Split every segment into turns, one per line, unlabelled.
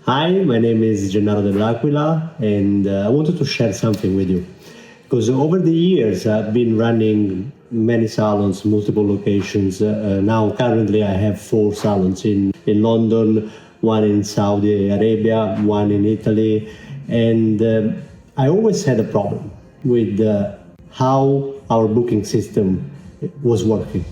Hi, my name is Gennaro dell'Aquila, and I wanted to share something with you. Because over the years, I've been running many salons, multiple locations. Now, currently, I have 4 salons in London, one in Saudi Arabia, one in Italy. And I always had a problem with how our booking system was working.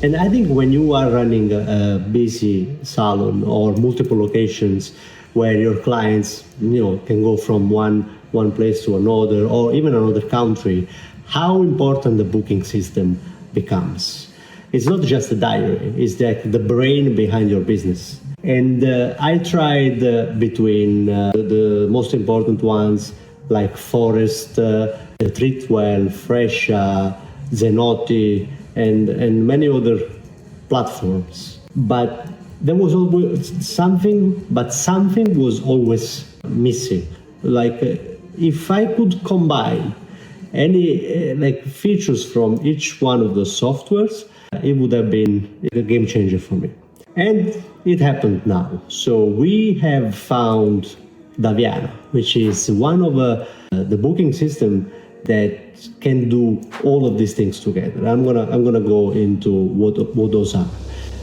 And I think when you are running a busy salon or multiple locations where your clients, can go from one place to another or even another country, how important the booking system becomes. It's not just a diary, it's like the brain behind your business. And I tried between the most important ones like Forest, Treatwell, Fresha, Zenotti, and many other platforms. But there was always something was always missing. Like if I could combine any features from each one of the softwares, it would have been a game changer for me. And it happened now. So we have found Daviana, which is one of the booking system that can do all of these things together. I'm gonna go into what those are.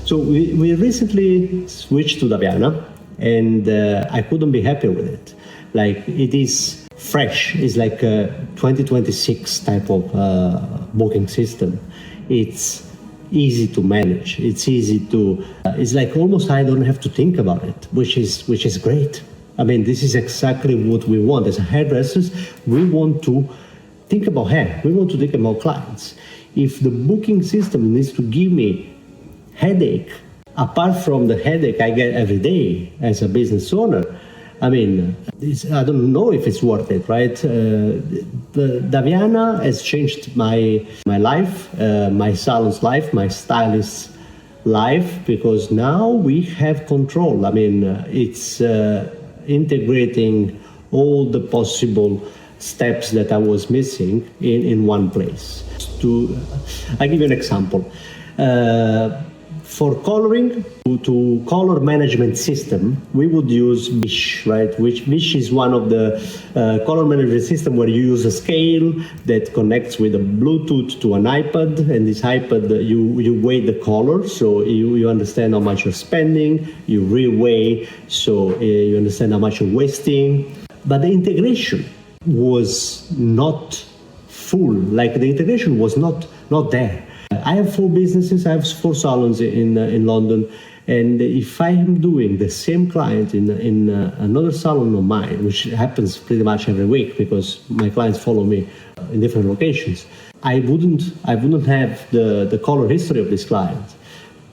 So we recently switched to Daviana, and I couldn't be happier with it. Like it is fresh. It's like a 2026 type of booking system. It's easy to manage. It's easy to. It's like almost I don't have to think about it, which is great. I mean, this is exactly what we want as hairdressers. We want to think about hair. We want to think about clients. If the booking system needs to give me headache, apart from the headache I get every day as a business owner, I mean, I don't know if it's worth it, right? The Daviana has changed my life, my salon's life, my stylist's life, because now we have control. I mean, it's integrating all the possible steps that I was missing in one place. I'll give you an example. For coloring, to color management system, we would use Wish, right? Wish is one of the color management system where you use a scale that connects with a Bluetooth to an iPad, and this iPad, you weigh the color, so you understand how much you're spending, you reweigh, so you understand how much you're wasting. But the integration was not full, like the integration was not there. I have 4 businesses, I have 4 salons in London, and if I am doing the same client in another salon of mine, which happens pretty much every week because my clients follow me in different locations, I wouldn't have the color history of this client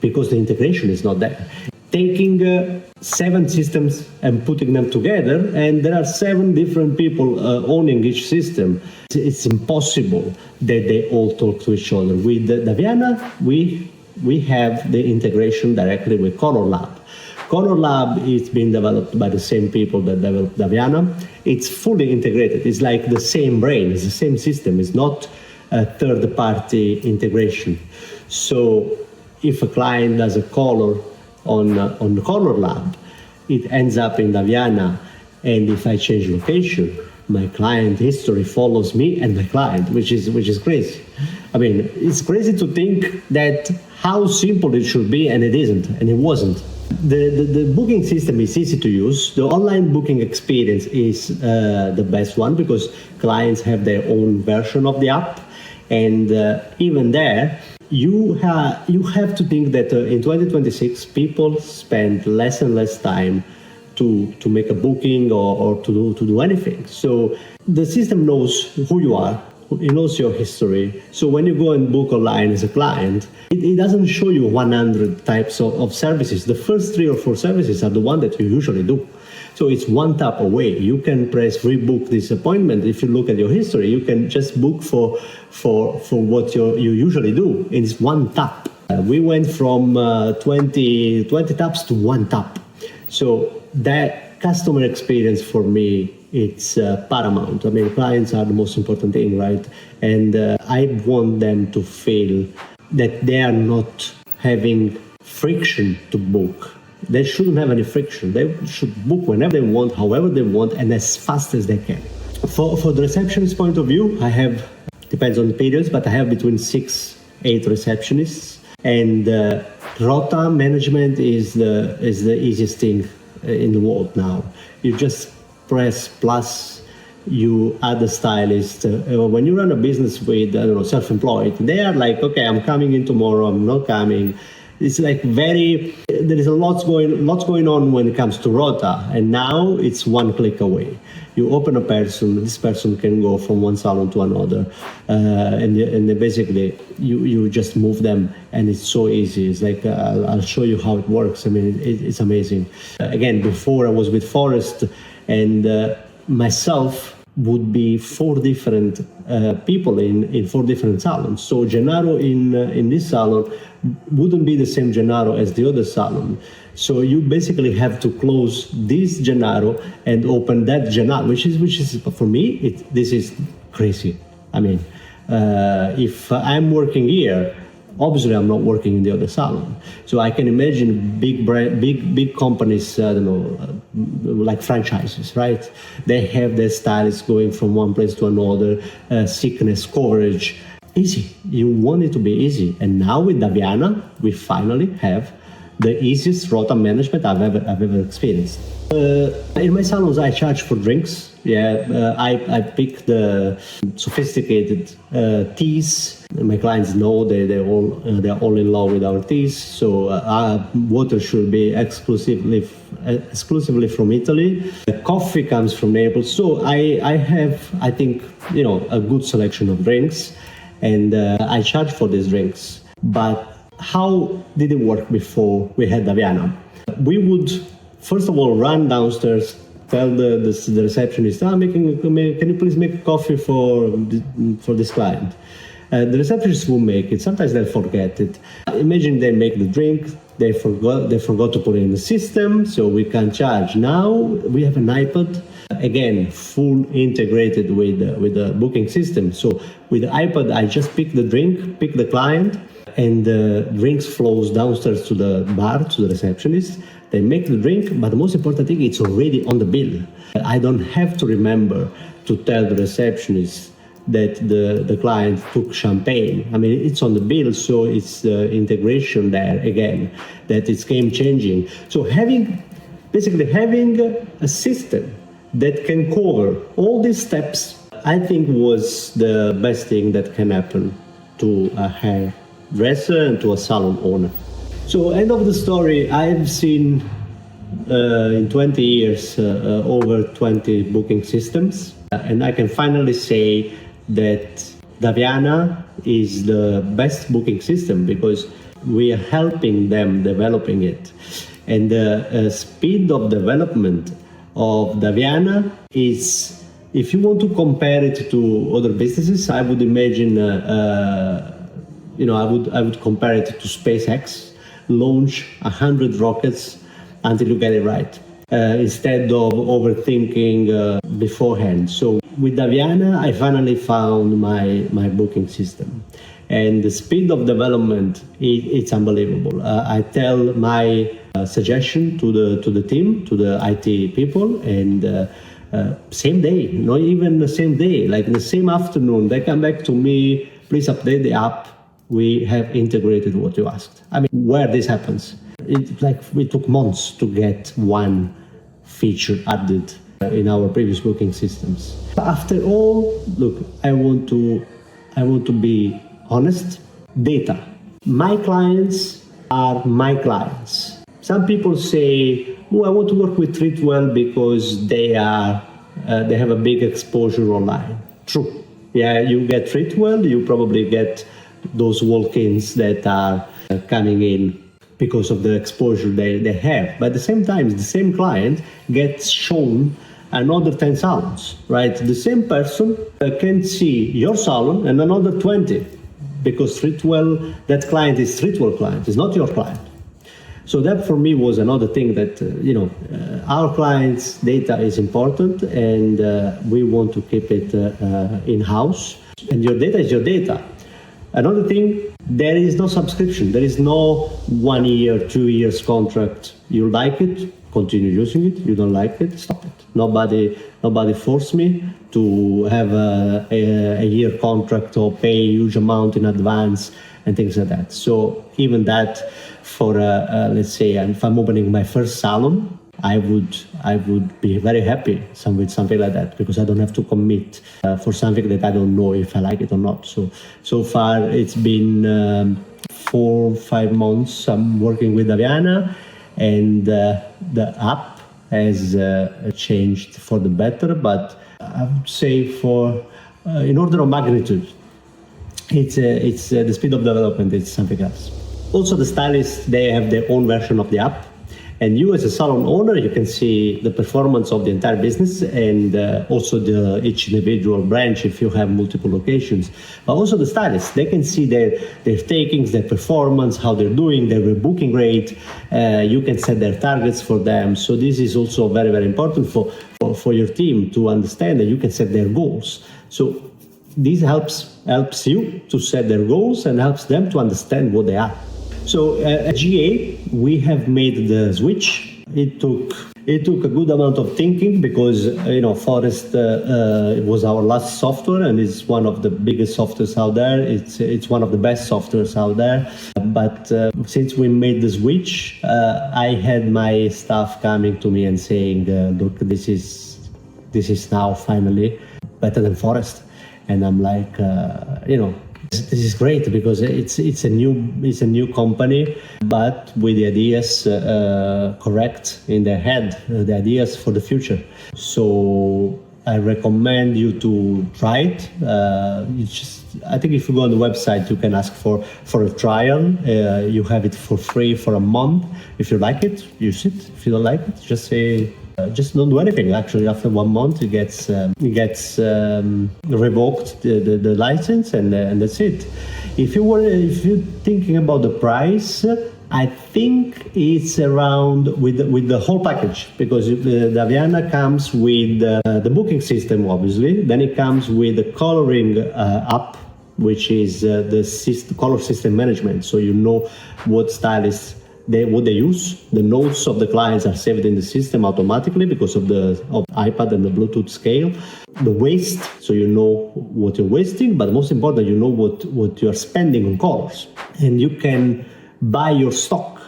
because the integration is not there. Taking 7 systems and putting them together, and there are 7 different people owning each system. It's impossible that they all talk to each other. With Daviana, we have the integration directly with Color Lab. Color Lab is being developed by the same people that developed Daviana. It's fully integrated. It's like the same brain. It's the same system. It's not a third-party integration. So if a client does a color on the Color Lab, it ends up in Daviana, and if I change location, my client history follows me and my client, which is crazy. I mean, it's crazy to think that how simple it should be, and it isn't, and it wasn't. The booking system is easy to use. The online booking experience is the best one because clients have their own version of the app, and even there, you have to think that in 2026, people spend less and less time to make a booking or to do anything. So the system knows who you are, it knows your history. So when you go and book online as a client, it doesn't show you 100 types of services. The first 3 or 4 services are the one that you usually do. So it's one tap away. You can press rebook this appointment. If you look at your history, you can just book for what you usually do. It's one tap. We went from 20 taps to 1 tap. So that customer experience for me, it's paramount. I mean, clients are the most important thing, right? And I want them to feel that they are not having friction to book. They shouldn't have any friction. They should book whenever they want, however they want, and as fast as they can. For the receptionist point of view, I have, depends on the periods, but I have between 6-8 receptionists. And rota management is the easiest thing in the world now. You just press plus, you add a stylist. When you run a business with, self-employed, they are like, okay, I'm coming in tomorrow, I'm not coming. It's like there is a lots going on when it comes to rota, and now it's one click away. You open a person, this person can go from one salon to another, and basically you just move them, and it's so easy. It's like I'll show you how it works. I mean, it's amazing. Again, before I was with Forrest, and myself would be 4 different people in 4 different salons. So Gennaro in this salon wouldn't be the same Gennaro as the other salon. So you basically have to close this Gennaro and open that Gennaro, which is for me, this is crazy. I mean, if I'm working here, obviously I'm not working in the other salon. So I can imagine big companies, like franchises, right? They have their stylists going from one place to another, sickness coverage. Easy. You want it to be easy. And now with Daviana, we finally have the easiest rota management I've ever experienced. In my salons, I charge for drinks. I pick the sophisticated teas. My clients know they're all in love with our teas. So our water should be exclusively from Italy. The coffee comes from Naples. So I have, I think, a good selection of drinks, and I charge for these drinks. But how did it work before we had Daviana? We would, first of all, run downstairs, tell the receptionist, can you please make a coffee for this client? The receptionist will make it. Sometimes they'll forget it. Imagine they make the drink, they forgot to put it in the system, so we can't charge. Now we have an iPad, again, full integrated with the booking system. So with the iPad, I just pick the drink, pick the client, and the drinks flows downstairs to the bar, to the receptionist. They make the drink, but the most important thing, it's already on the bill. I don't have to remember to tell the receptionist that the client took champagne. I mean, it's on the bill, so it's the integration there, again, that it's game-changing. So having a system that can cover all these steps, I think was the best thing that can happen to a hairdresser and to a salon owner. So end of the story, I've seen in 20 years over 20 booking systems, and I can finally say that Daviana is the best booking system because we are helping them developing it. And the speed of development of Daviana is, if you want to compare it to other businesses, I would imagine, I would compare it to SpaceX. Launch 100 rockets until you get it right, instead of overthinking beforehand. So with Daviana, I finally found my booking system, and the speed of development, it's unbelievable. I tell my suggestion to the team, to the IT people, and same day, not even the same day, like the same afternoon, they come back to me, please update the app. We have integrated what you asked. I mean, where this happens, we took months to get one feature added in our previous booking systems. After all, look, I want to be honest. Data. My clients are my clients. Some people say, I want to work with Treatwell because they have a big exposure online. True. Yeah, you get Treatwell, you probably get those walk-ins that are coming in because of the exposure they have. But at the same time, the same client gets shown another 10 salons, right? The same person can see your salon and another 20 because Treatwell, that client is Treatwell client, is not your client. So that for me was another thing that, our clients' data is important, and we want to keep it in-house. And your data is your data. Another thing, there is no subscription. There is no 1 year, 2 years contract. You like it, continue using it. You don't like it, stop it. Nobody forced me to have a year contract or pay a huge amount in advance and things like that. So even that, for let's say, if I'm opening my first salon, I would be very happy with something like that, because I don't have to commit for something that I don't know if I like it or not. So far it's been 4-5 months I'm working with Daviana, and the app has changed for the better, but I would say for in order of magnitude, it's the speed of development is something else. Also, the stylists, they have their own version of the app. And you as a salon owner, you can see the performance of the entire business, and also each individual branch if you have multiple locations. But also the stylists, they can see their takings, their performance, how they're doing, their booking rate. You can set their targets for them. So this is also very, very important for your team to understand that you can set their goals. So this helps you to set their goals and helps them to understand what they are. So at GA, we have made the switch. It took a good amount of thinking, because Forest was our last software, and it's one of the biggest softwares out there. It's one of the best softwares out there. But since we made the switch, I had my staff coming to me and saying, "Look, this is now finally better than Forest," and I'm like, this is great, because it's a new company, but with the ideas correct in their head, the ideas for the future. So I recommend you to try it. I think if you go on the website, you can ask for a trial. You have it for free for a month. If you like it, use it. If you don't like it, just say. Just don't do anything. Actually, after 1 month, it gets revoked the license, and that's it. If you're thinking about the price, I think it's around with the whole package, because Daviana comes with the booking system, obviously. Then it comes with the coloring app, which is the color system management. So you know what stylists. What they use, the notes of the clients are saved in the system automatically because of iPad and the Bluetooth scale. The waste, so you know what you're wasting, but most important, you know what you're spending on colors. And you can buy your stock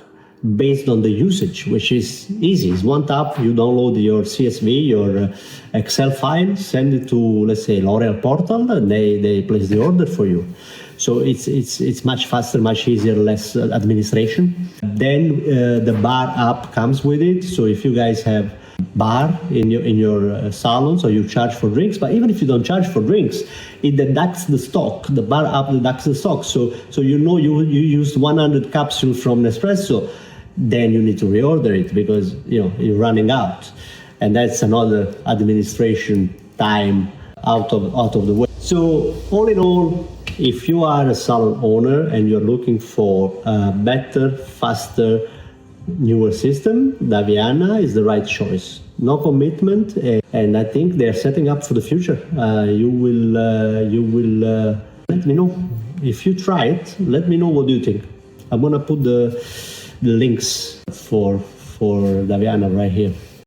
based on the usage, which is easy. It's one tap, you download your CSV, your Excel file, send it to, let's say, L'Oreal portal, and they place the order for you. So it's much faster, much easier, less administration. Then the bar app comes with it. So if you guys have bar in your salons, or you charge for drinks, but even if you don't charge for drinks, it deducts the stock. The bar app deducts the stock. So you used 100 capsules from Nespresso, then you need to reorder it because you're running out, and that's another administration time out of the way. So all in all, if you are a salon owner and you're looking for a better, faster, newer system, Daviana is the right choice. No commitment, and I think they're setting up for the future. You will let me know if you try it. Let me know what do you think. I'm gonna put the links for Daviana right here.